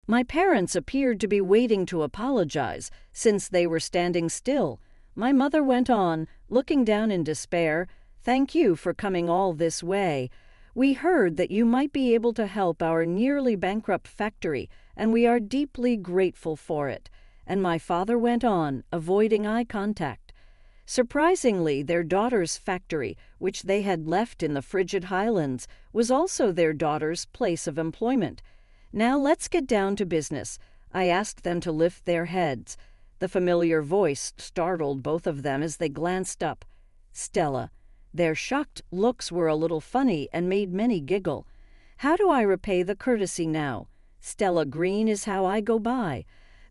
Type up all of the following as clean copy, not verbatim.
My parents appeared to be waiting to apologize, since they were standing still. My mother went on, looking down in despair. "Thank you for coming all this way. We heard that you might be able to help our nearly bankrupt factory, and we are deeply grateful for it." And my father went on, avoiding eye contact. Surprisingly, their daughter's factory, which they had left in the frigid highlands, was also their daughter's place of employment. "Now let's get down to business." I asked them to lift their heads. The familiar voice startled both of them as they glanced up. Stella. Their shocked looks were a little funny and made many giggle. "How do I repay the courtesy now?" "Stella Green is how I go by.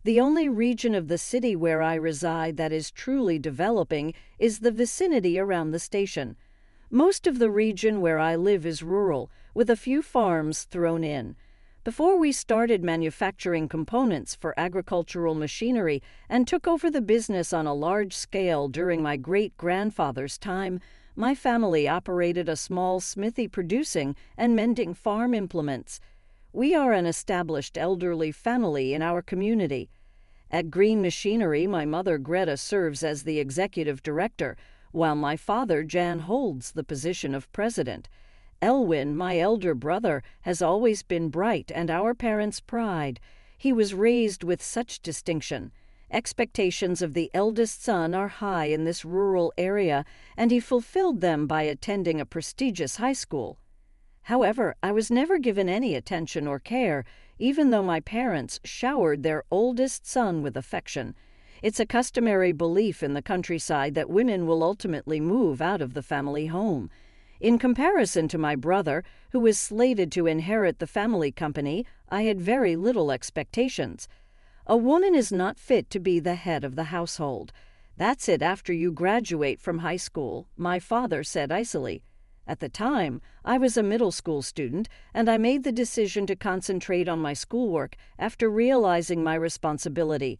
The only region of the city where I reside that is truly developing is the vicinity around the station. Most of the region where I live is rural, with a few farms thrown in. Before we started manufacturing components for agricultural machinery and took over the business on a large scale during my great-grandfather's time, my family operated a small smithy producing and mending farm implements. We are an established elderly family in our community. At Green Machinery, my mother Greta serves as the executive director, while my father Jan holds the position of president. Elwin, my elder brother, has always been bright and our parents' pride. He was raised with such distinction. Expectations of the eldest son are high in this rural area, and he fulfilled them by attending a prestigious high school. However, I was never given any attention or care, even though my parents showered their oldest son with affection. It's a customary belief in the countryside that women will ultimately move out of the family home. In comparison to my brother, who was slated to inherit the family company, I had very little expectations. A woman is not fit to be the head of the household. That's it after you graduate from high school, my father said icily. At the time, I was a middle school student, and I made the decision to concentrate on my schoolwork after realizing my responsibility.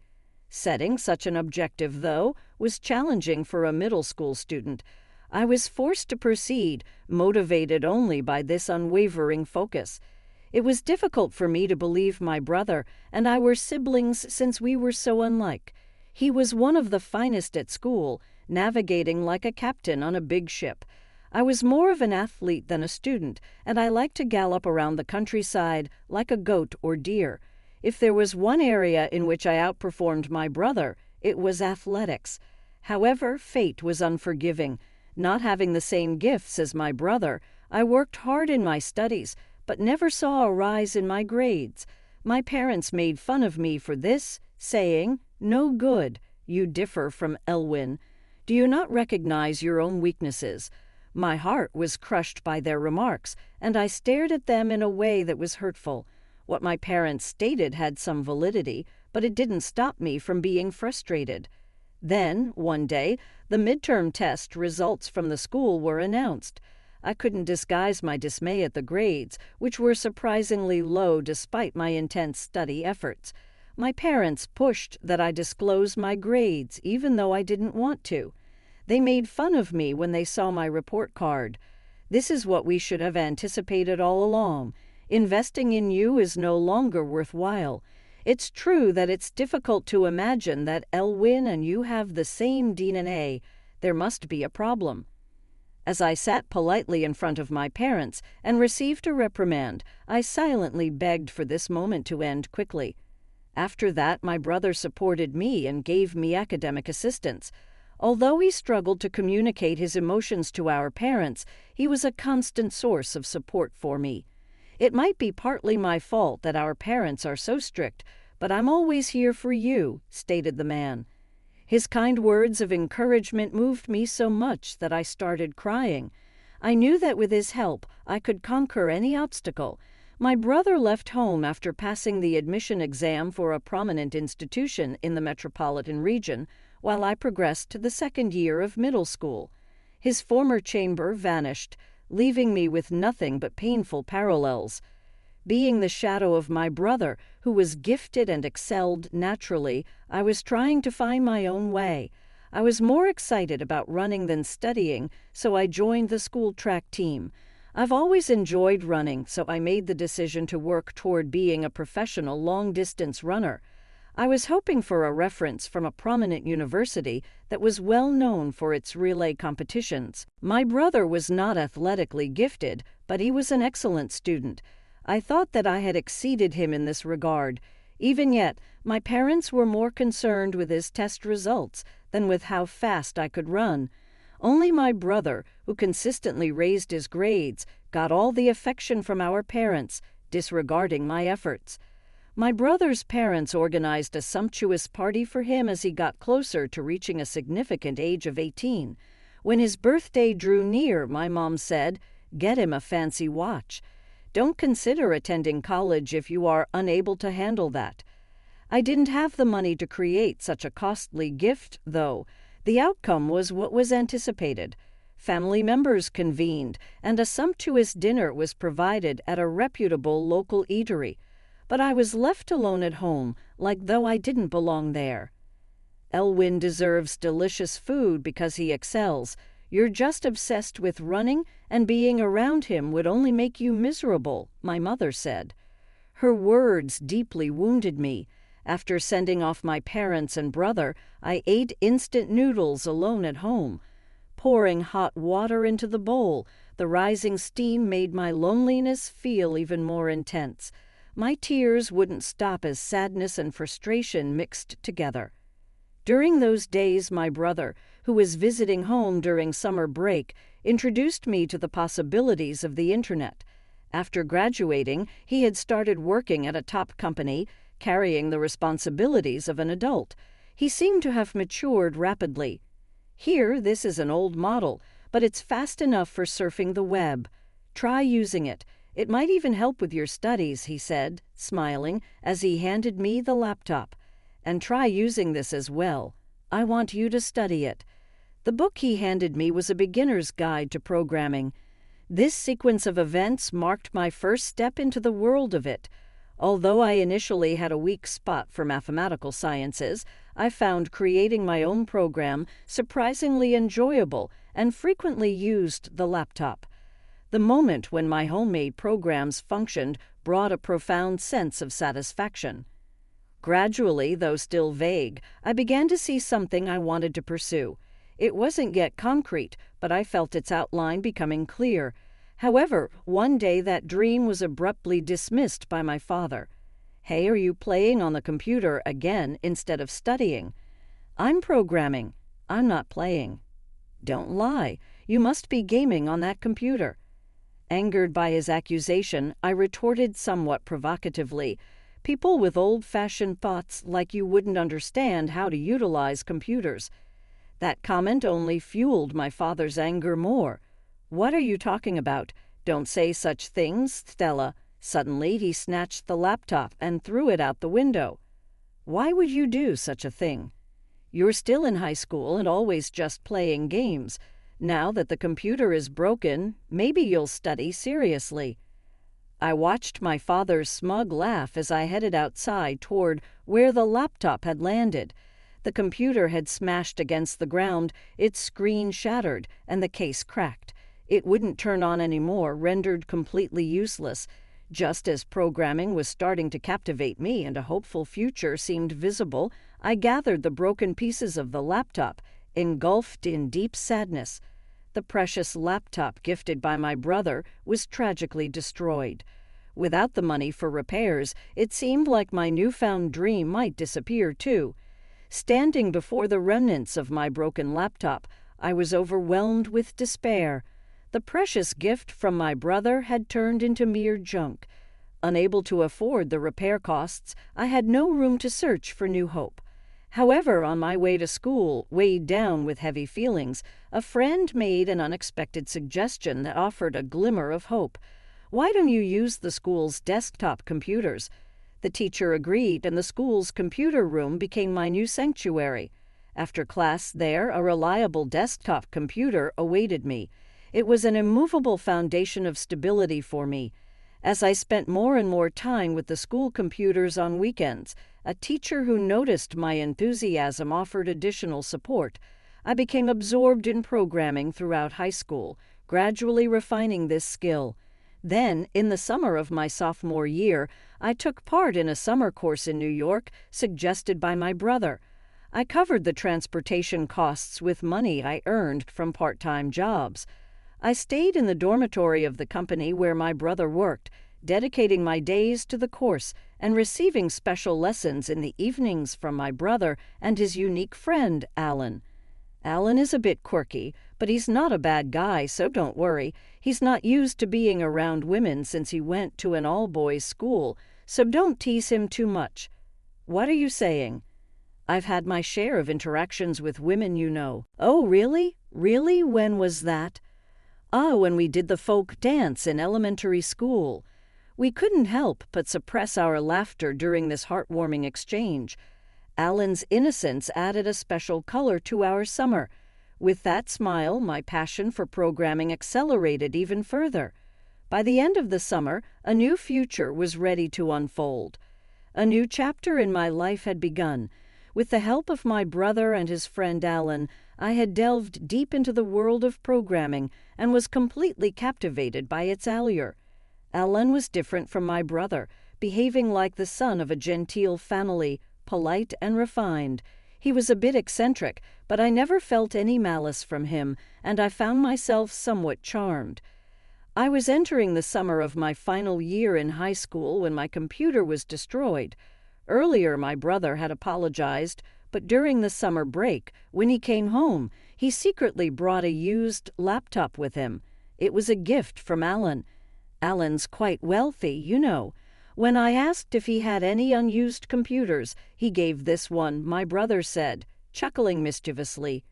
Setting such an objective, though, was challenging for a middle school student. I was forced to proceed, motivated only by this unwavering focus. It was difficult for me to believe my brother and I were siblings since we were so unlike. He was one of the finest at school, navigating like a captain on a big ship. I was more of an athlete than a student, and I liked to gallop around the countryside like a goat or deer. If there was one area in which I outperformed my brother, it was athletics. However, fate was unforgiving. Not having the same gifts as my brother, I worked hard in my studies, but never saw a rise in my grades. My parents made fun of me for this, saying, "No good, you differ from Elwin. Do you not recognize your own weaknesses?" My heart was crushed by their remarks, and I stared at them in a way that was hurtful. What my parents stated had some validity, but it didn't stop me from being frustrated. Then, one day, the midterm test results from the school were announced. I couldn't disguise my dismay at the grades, which were surprisingly low despite my intense study efforts. My parents pushed that I disclose my grades, even though I didn't want to. They made fun of me when they saw my report card. "This is what we should have anticipated all along. Investing in you is no longer worthwhile. It's true that it's difficult to imagine that Elwin and you have the same DNA. There must be a problem." As I sat politely in front of my parents and received a reprimand, I silently begged for this moment to end quickly. After that, my brother supported me and gave me academic assistance. Although he struggled to communicate his emotions to our parents, he was a constant source of support for me. It might be partly my fault that our parents are so strict, but I'm always here for you, stated the man. His kind words of encouragement moved me so much that I started crying. I knew that with his help, I could conquer any obstacle. My brother left home after passing the admission exam for a prominent institution in the metropolitan region, while I progressed to the second year of middle school. His former chamber vanished, leaving me with nothing but painful parallels. Being the shadow of my brother, who was gifted and excelled naturally, I was trying to find my own way. I was more excited about running than studying, so I joined the school track team. I've always enjoyed running, so I made the decision to work toward being a professional long-distance runner. I was hoping for a reference from a prominent university that was well known for its relay competitions. My brother was not athletically gifted, but he was an excellent student. I thought that I had exceeded him in this regard. Even yet, my parents were more concerned with his test results than with how fast I could run. Only my brother, who consistently raised his grades, got all the affection from our parents, disregarding my efforts. My brother's parents organized a sumptuous party for him as he got closer to reaching a significant age of 18. When his birthday drew near, my mom said, "Get him a fancy watch. Don't consider attending college if you are unable to handle that." I didn't have the money to create such a costly gift, though. The outcome was what was anticipated. Family members convened, and a sumptuous dinner was provided at a reputable local eatery. But I was left alone at home, like though I didn't belong there. "Elwin deserves delicious food because he excels. You're just obsessed with running, and being around him would only make you miserable," my mother said. Her words deeply wounded me. After sending off my parents and brother, I ate instant noodles alone at home. Pouring hot water into the bowl, the rising steam made my loneliness feel even more intense. My tears wouldn't stop as sadness and frustration mixed together. During those days, my brother, who was visiting home during summer break, introduced me to the possibilities of the internet. After graduating, he had started working at a top company, carrying the responsibilities of an adult. He seemed to have matured rapidly. "Here, this is an old model, but it's fast enough for surfing the web. Try using it. It might even help with your studies," he said, smiling, as he handed me the laptop. "And try using this as well. I want you to study it." The book he handed me was a beginner's guide to programming. This sequence of events marked my first step into the world of it. Although I initially had a weak spot for mathematical sciences, I found creating my own program surprisingly enjoyable and frequently used the laptop. The moment when my homemade programs functioned brought a profound sense of satisfaction. Gradually, though still vague, I began to see something I wanted to pursue. It wasn't yet concrete, but I felt its outline becoming clear. However, one day that dream was abruptly dismissed by my father. "Hey, are you playing on the computer again instead of studying?" "I'm programming. I'm not playing." "Don't lie. You must be gaming on that computer." Angered by his accusation, I retorted somewhat provocatively, "People with old-fashioned thoughts like you wouldn't understand how to utilize computers." That comment only fueled my father's anger more. "What are you talking about? Don't say such things, Stella." Suddenly, he snatched the laptop and threw it out the window. "Why would you do such a thing? You're still in high school and always just playing games. Now that the computer is broken, maybe you'll study seriously." I watched my father's smug laugh as I headed outside toward where the laptop had landed. The computer had smashed against the ground, its screen shattered, and the case cracked. It wouldn't turn on anymore, rendered completely useless. Just as programming was starting to captivate me and a hopeful future seemed visible, I gathered the broken pieces of the laptop, engulfed in deep sadness. The precious laptop gifted by my brother was tragically destroyed. Without the money for repairs, it seemed like my newfound dream might disappear too. Standing before the remnants of my broken laptop, I was overwhelmed with despair. The precious gift from my brother had turned into mere junk. Unable to afford the repair costs, I had no room to search for new hope. However, on my way to school, weighed down with heavy feelings, a friend made an unexpected suggestion that offered a glimmer of hope. "Why don't you use the school's desktop computers?" The teacher agreed, and the school's computer room became my new sanctuary. After class there, a reliable desktop computer awaited me. It was an immovable foundation of stability for me. As I spent more and more time with the school computers on weekends, a teacher who noticed my enthusiasm offered additional support. I became absorbed in programming throughout high school, gradually refining this skill. Then, in the summer of my sophomore year, I took part in a summer course in New York suggested by my brother. I covered the transportation costs with money I earned from part-time jobs. I stayed in the dormitory of the company where my brother worked, dedicating my days to the course and receiving special lessons in the evenings from my brother and his unique friend, Alan. Alan is a bit quirky, but he's not a bad guy, so don't worry. He's not used to being around women since he went to an all-boys school, so don't tease him too much. What are you saying? I've had my share of interactions with women, you know. Oh, really? Really? When was that? When we did the folk dance in elementary school. We couldn't help but suppress our laughter during this heartwarming exchange. Alan's innocence added a special color to our summer. With that smile, my passion for programming accelerated even further. By the end of the summer, a new future was ready to unfold. A new chapter in my life had begun. With the help of my brother and his friend Alan, I had delved deep into the world of programming and was completely captivated by its allure. Alan was different from my brother, behaving like the son of a genteel family, polite and refined. He was a bit eccentric, but I never felt any malice from him, and I found myself somewhat charmed. I was entering the summer of my final year in high school when my computer was destroyed. Earlier, my brother had apologized, but during the summer break, when he came home, he secretly brought a used laptop with him. It was a gift from Alan. Alan's quite wealthy, you know. When I asked if he had any unused computers, he gave this one, my brother said, chuckling mischievously.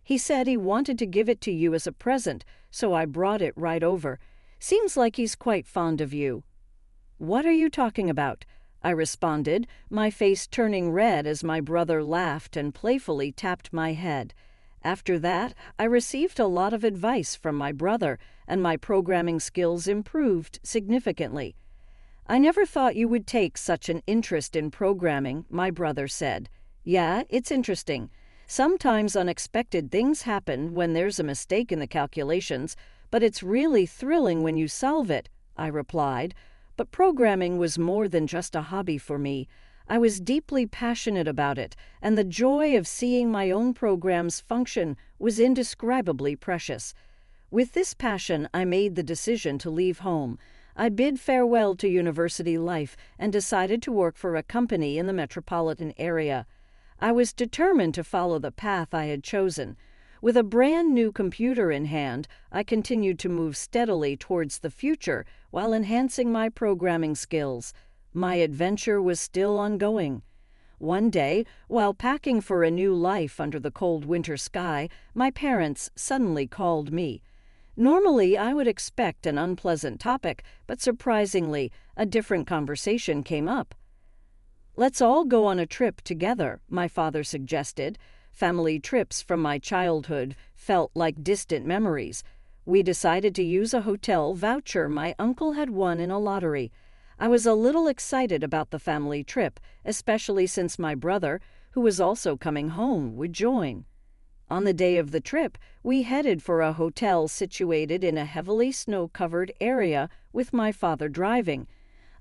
He said he wanted to give it to you as a present, so I brought it right over. Seems like he's quite fond of you. What are you talking about? I responded, my face turning red as my brother laughed and playfully tapped my head. After that, I received a lot of advice from my brother, and my programming skills improved significantly. I never thought you would take such an interest in programming, my brother said. Yeah, it's interesting. Sometimes unexpected things happen when there's a mistake in the calculations, but it's really thrilling when you solve it, I replied. But programming was more than just a hobby for me. I was deeply passionate about it, and the joy of seeing my own programs function was indescribably precious. With this passion, I made the decision to leave home. I bid farewell to university life and decided to work for a company in the metropolitan area. I was determined to follow the path I had chosen. With a brand new computer in hand, I continued to move steadily towards the future while enhancing my programming skills. My adventure was still ongoing. One day, while packing for a new life under the cold winter sky, my parents suddenly called me. Normally, I would expect an unpleasant topic, but surprisingly, a different conversation came up. Let's all go on a trip together, my father suggested. Family trips from my childhood felt like distant memories. We decided to use a hotel voucher my uncle had won in a lottery. I was a little excited about the family trip, especially since my brother, who was also coming home, would join. On the day of the trip, we headed for a hotel situated in a heavily snow-covered area with my father driving.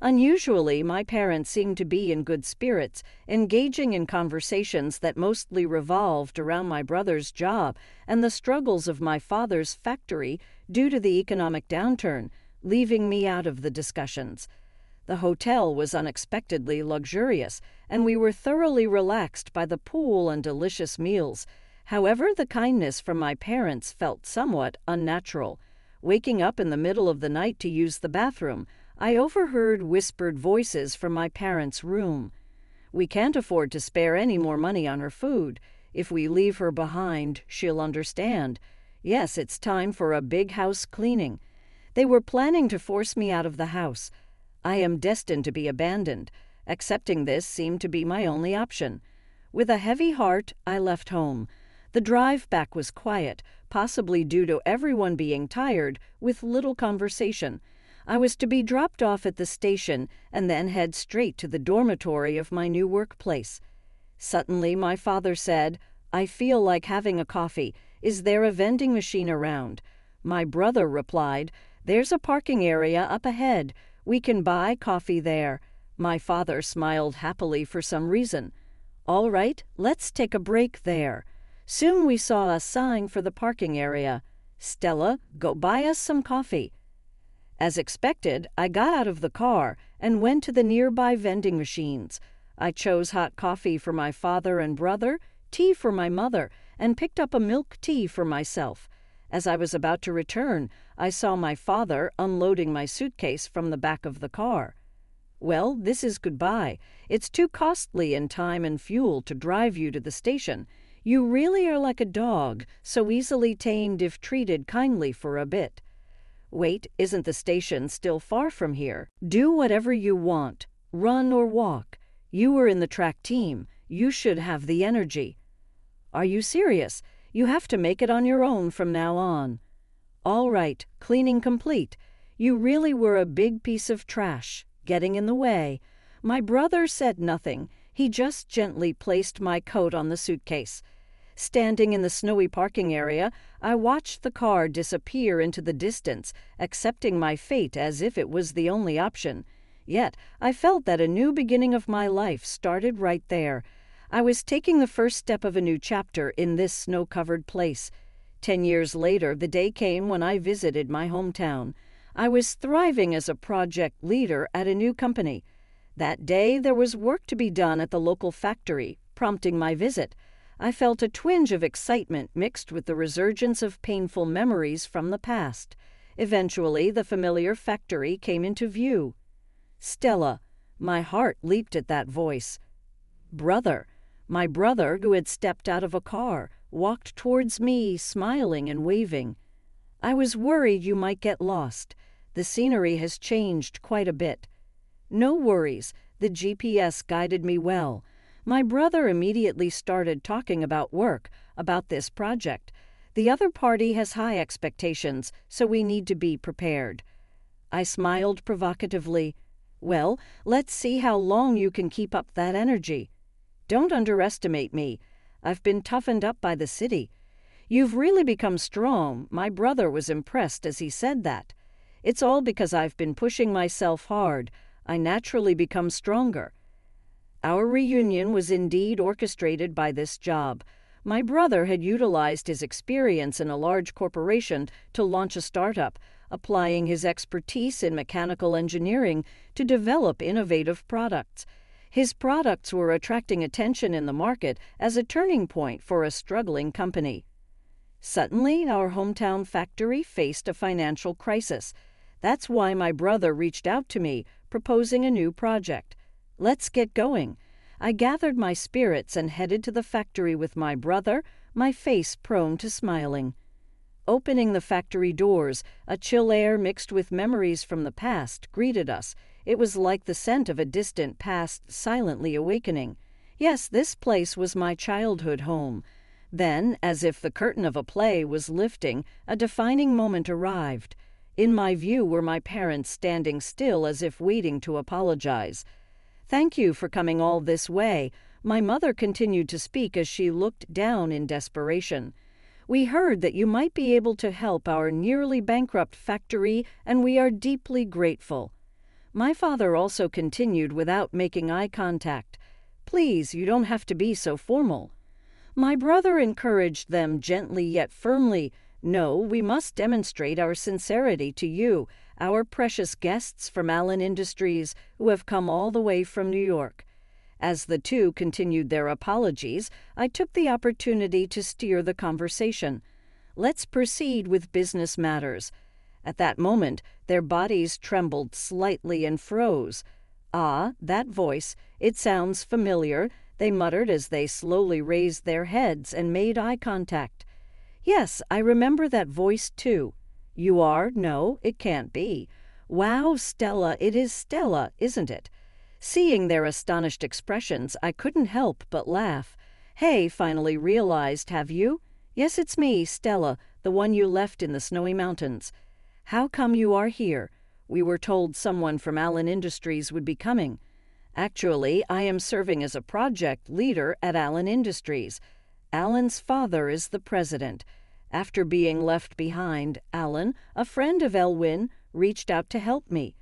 Unusually, my parents seemed to be in good spirits, engaging in conversations that mostly revolved around my brother's job and the struggles of my father's factory due to the economic downturn, leaving me out of the discussions. The hotel was unexpectedly luxurious, and we were thoroughly relaxed by the pool and delicious meals. However, the kindness from my parents felt somewhat unnatural. Waking up in the middle of the night to use the bathroom, I overheard whispered voices from my parents' room. We can't afford to spare any more money on her food. If we leave her behind, she'll understand. Yes, it's time for a big house cleaning. They were planning to force me out of the house. I am destined to be abandoned. Accepting this seemed to be my only option. With a heavy heart, I left home. The drive back was quiet, possibly due to everyone being tired, with little conversation. I was to be dropped off at the station and then head straight to the dormitory of my new workplace. Suddenly, my father said, "I feel like having a coffee. Is there a vending machine around?" My brother replied, "There's a parking area up ahead. We can buy coffee there." My father smiled happily for some reason. "All right, let's take a break there." Soon we saw a sign for the parking area. "Stella, go buy us some coffee." As expected, I got out of the car and went to the nearby vending machines. I chose hot coffee for my father and brother, tea for my mother, and picked up a milk tea for myself. As I was about to return, I saw my father unloading my suitcase from the back of the car. "Well, this is goodbye. It's too costly in time and fuel to drive you to the station. You really are like a dog, so easily tamed if treated kindly for a bit." "Wait, isn't the station still far from here? Do whatever you want. Run or walk. You were in the track team. You should have the energy." "Are you serious? You have to make it on your own from now on." "All right, cleaning complete. You really were a big piece of trash, getting in the way." My brother said nothing. He just gently placed my coat on the suitcase. Standing in the snowy parking area, I watched the car disappear into the distance, accepting my fate as if it was the only option. Yet, I felt that a new beginning of my life started right there. I was taking the first step of a new chapter in this snow-covered place. 10 years later, the day came when I visited my hometown. I was thriving as a project leader at a new company. That day, there was work to be done at the local factory, prompting my visit. I felt a twinge of excitement mixed with the resurgence of painful memories from the past. Eventually, the familiar factory came into view. "Stella." My heart leaped at that voice. "Brother." My brother, who had stepped out of a car, walked towards me, smiling and waving. "I was worried you might get lost. The scenery has changed quite a bit." "No worries. The GPS guided me well." My brother immediately started talking about work, about this project. "The other party has high expectations, so we need to be prepared." I smiled provocatively. "Well, let's see how long you can keep up that energy." "Don't underestimate me. I've been toughened up by the city." "You've really become strong." My brother was impressed as he said that. "It's all because I've been pushing myself hard. I naturally become stronger." Our reunion was indeed orchestrated by this job. My brother had utilized his experience in a large corporation to launch a startup, applying his expertise in mechanical engineering to develop innovative products. His products were attracting attention in the market as a turning point for a struggling company. Suddenly, our hometown factory faced a financial crisis. That's why my brother reached out to me, proposing a new project. "Let's get going." I gathered my spirits and headed to the factory with my brother, my face prone to smiling. Opening the factory doors, a chill air mixed with memories from the past greeted us. It was like the scent of a distant past silently awakening. Yes, this place was my childhood home. Then, as if the curtain of a play was lifting, a defining moment arrived. In my view were my parents standing still as if waiting to apologize. "Thank you for coming all this way." My mother continued to speak as she looked down in desperation. "We heard that you might be able to help our nearly bankrupt factory, and we are deeply grateful." My father also continued without making eye contact. "Please, you don't have to be so formal." My brother encouraged them gently yet firmly. "No, we must demonstrate our sincerity to you, our precious guests from Allen Industries, who have come all the way from New York." As the two continued their apologies, I took the opportunity to steer the conversation. "Let's proceed with business matters." At that moment, their bodies trembled slightly and froze. "Ah, that voice. It sounds familiar," they muttered as they slowly raised their heads and made eye contact. "Yes, I remember that voice too." "You are? No, it can't be." "Wow, Stella, it is Stella, isn't it?" Seeing their astonished expressions, I couldn't help but laugh. "Hey, finally realized, have you?" "Yes, it's me, Stella, the one you left in the snowy mountains." "How come you are here?" "We were told someone from Allen Industries would be coming." "Actually, I am serving as a project leader at Allen Industries. Allen's father is the president." After being left behind, Alan, a friend of Elwyn, reached out to help me.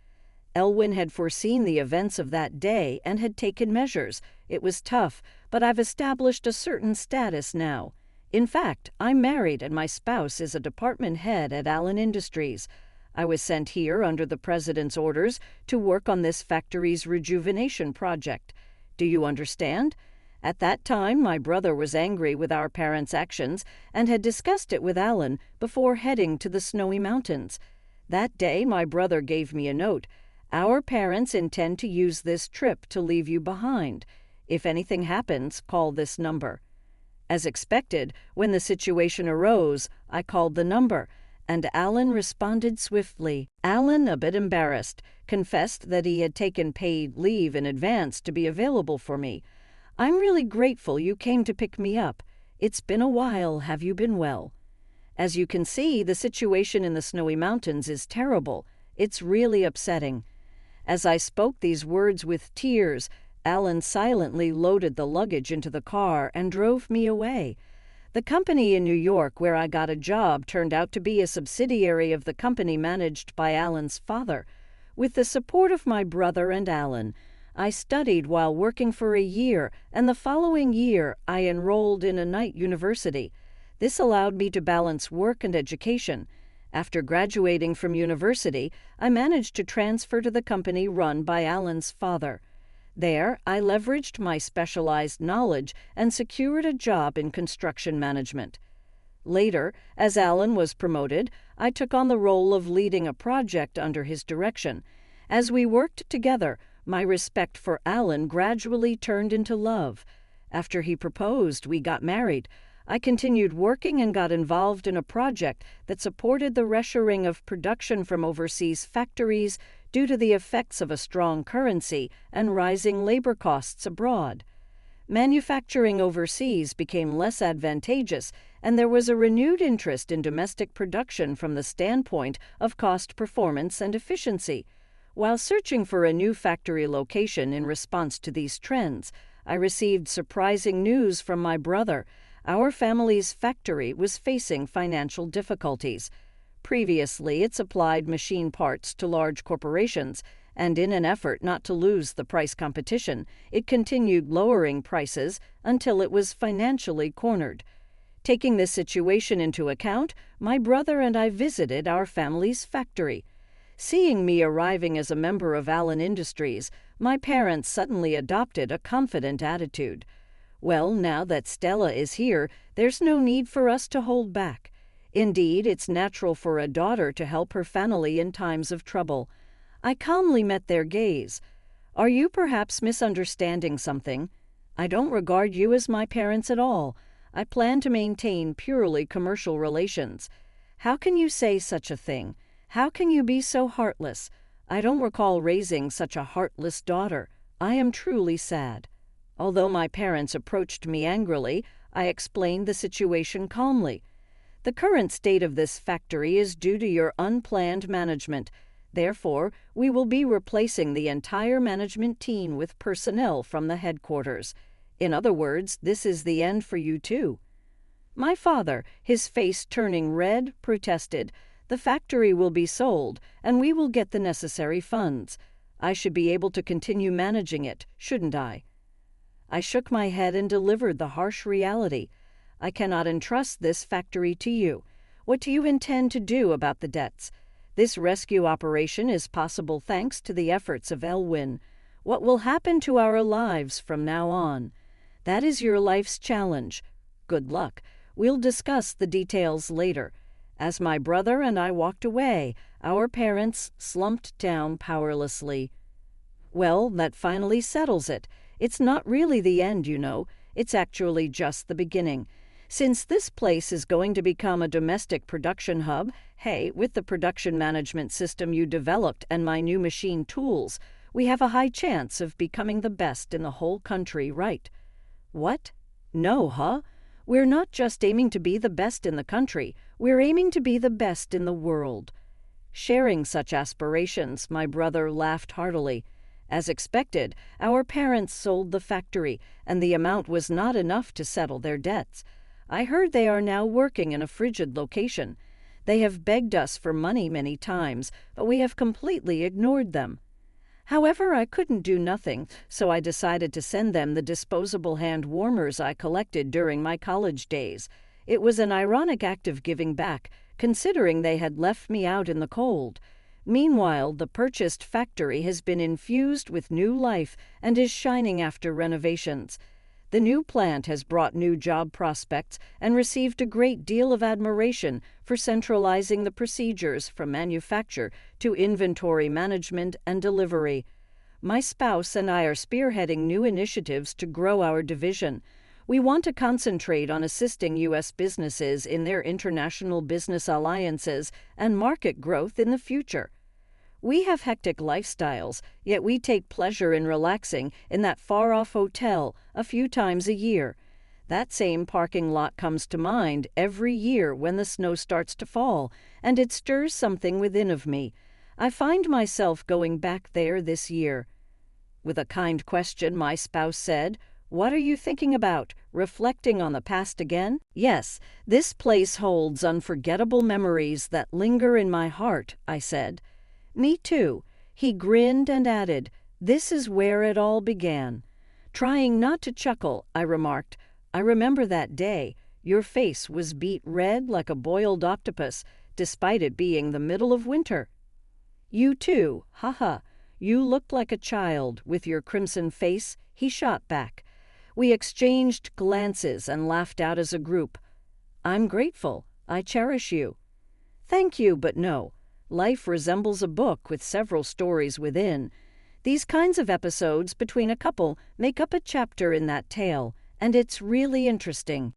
Elwyn had foreseen the events of that day and had taken measures. It was tough, but I've established a certain status now. In fact, I'm married and my spouse is a department head at Allen Industries. I was sent here under the president's orders to work on this factory's rejuvenation project. Do you understand? At that time, my brother was angry with our parents' actions and had discussed it with Alan before heading to the snowy mountains. That day, my brother gave me a note. Our parents intend to use this trip to leave you behind. If anything happens, call this number. As expected, when the situation arose, I called the number, and Alan responded swiftly. Alan, a bit embarrassed, confessed that he had taken paid leave in advance to be available for me. I'm really grateful you came to pick me up. It's been a while. Have you been well? As you can see, the situation in the snowy mountains is terrible. It's really upsetting. As I spoke these words with tears, Alan silently loaded the luggage into the car and drove me away. The company in New York where I got a job turned out to be a subsidiary of the company managed by Alan's father. With the support of my brother and Alan, I studied while working for a year, and the following year I enrolled in a night university. This allowed me to balance work and education. After graduating from university, I managed to transfer to the company run by Alan's father. There, I leveraged my specialized knowledge and secured a job in construction management. Later, as Alan was promoted, I took on the role of leading a project under his direction. As we worked together, my respect for Alan gradually turned into love. After he proposed, we got married. I continued working and got involved in a project that supported the reshoring of production from overseas factories due to the effects of a strong currency and rising labor costs abroad. Manufacturing overseas became less advantageous, and there was a renewed interest in domestic production from the standpoint of cost performance and efficiency. While searching for a new factory location in response to these trends, I received surprising news from my brother. Our family's factory was facing financial difficulties. Previously, it supplied machine parts to large corporations, and in an effort not to lose the price competition, it continued lowering prices until it was financially cornered. Taking this situation into account, my brother and I visited our family's factory. Seeing me arriving as a member of Allen Industries, my parents suddenly adopted a confident attitude. Well, now that Stella is here, there's no need for us to hold back. Indeed, it's natural for a daughter to help her family in times of trouble. I calmly met their gaze. Are you perhaps misunderstanding something? I don't regard you as my parents at all. I plan to maintain purely commercial relations. How can you say such a thing? How can you be so heartless? I don't recall raising such a heartless daughter. I am truly sad. Although my parents approached me angrily, I explained the situation calmly. The current state of this factory is due to your unplanned management. Therefore, we will be replacing the entire management team with personnel from the headquarters. In other words, this is the end for you too. My father, his face turning red, protested. The factory will be sold, and we will get the necessary funds. I should be able to continue managing it, shouldn't I? I shook my head and delivered the harsh reality. I cannot entrust this factory to you. What do you intend to do about the debts? This rescue operation is possible thanks to the efforts of Elwyn. What will happen to our lives from now on? That is your life's challenge. Good luck. We'll discuss the details later. As my brother and I walked away, our parents slumped down powerlessly. Well, that finally settles it. It's not really the end, you know. It's actually just the beginning. Since this place is going to become a domestic production hub, hey, with the production management system you developed and my new machine tools, we have a high chance of becoming the best in the whole country, right? What? No, huh? We're not just aiming to be the best in the country, we're aiming to be the best in the world. Sharing such aspirations, my brother laughed heartily. As expected, our parents sold the factory, and the amount was not enough to settle their debts. I heard they are now working in a frigid location. They have begged us for money many times, but we have completely ignored them. However, I couldn't do nothing, so I decided to send them the disposable hand warmers I collected during my college days. It was an ironic act of giving back, considering they had left me out in the cold. Meanwhile, the purchased factory has been infused with new life and is shining after renovations. The new plant has brought new job prospects and received a great deal of admiration for centralizing the procedures from manufacture to inventory management and delivery. My spouse and I are spearheading new initiatives to grow our division. We want to concentrate on assisting U.S. businesses in their international business alliances and market growth in the future. We have hectic lifestyles, yet we take pleasure in relaxing in that far-off hotel a few times a year. That same parking lot comes to mind every year when the snow starts to fall, and it stirs something within of me. I find myself going back there this year. With a kind question, my spouse said, "What are you thinking about? Reflecting on the past again?" "Yes, this place holds unforgettable memories that linger in my heart," I said. "Me too." He grinned and added, "This is where it all began." Trying not to chuckle, I remarked, "I remember that day. Your face was beet red like a boiled octopus, despite it being the middle of winter." "You too, ha. You looked like a child with your crimson face," he shot back. We exchanged glances and laughed out as a group. "I'm grateful. I cherish you." "Thank you, but no. Life resembles a book with several stories within. These kinds of episodes between a couple make up a chapter in that tale, and it's really interesting."